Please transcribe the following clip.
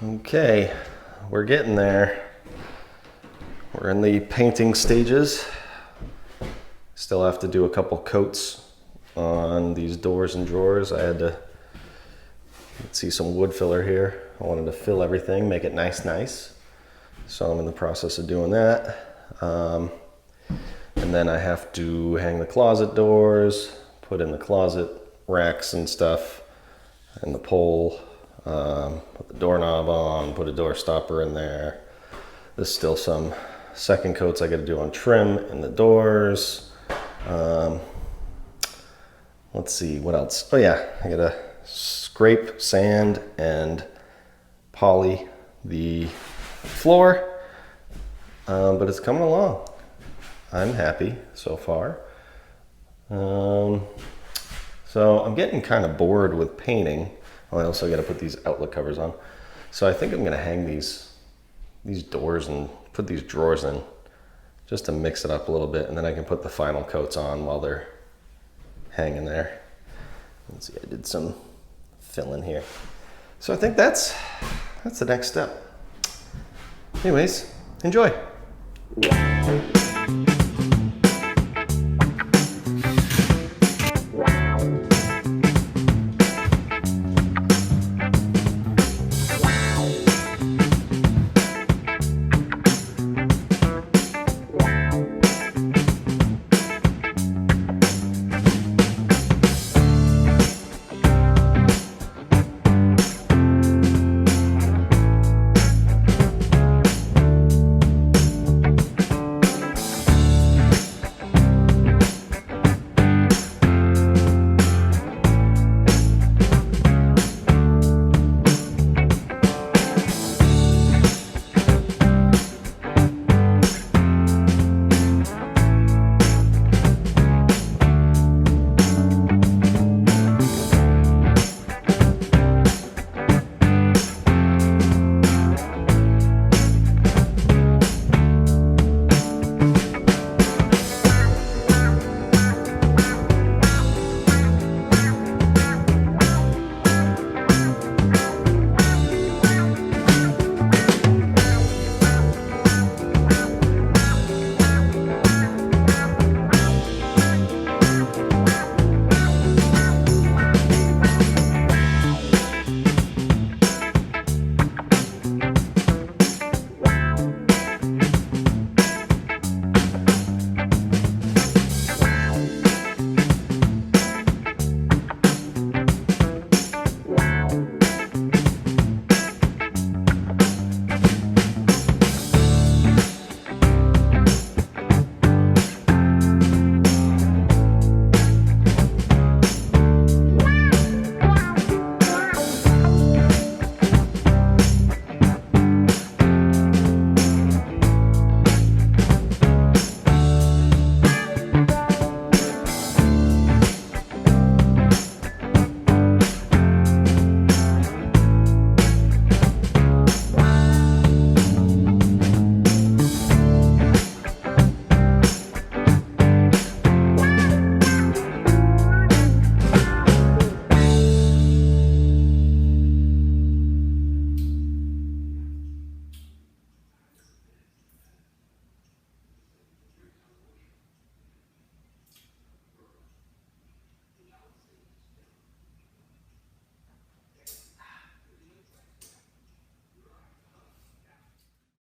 Okay, we're getting there. We're in the painting stages. Still have to do a couple coats on these doors and drawers. I had to, let's see, some wood filler here. I wanted to fill everything, make it nice. So I'm in the process of doing that. And then I have to hang the closet doors, put in the closet racks and stuff, and the pole, put the doorknob on, put a door stopper in there. There's still some second coats I gotta do on trim in the doors. Let's see, what else? Oh yeah, I gotta scrape, sand, and poly the floor, but it's coming along. I'm happy so far. So I'm getting kind of bored with painting. Oh, I also gotta put these outlet covers on. So I think I'm gonna hang these doors and put these drawers in just to mix it up a little bit, and then I can put the final coats on while they're hanging there. Let's see, I did some filling here. So I think that's the next step. Anyways, enjoy.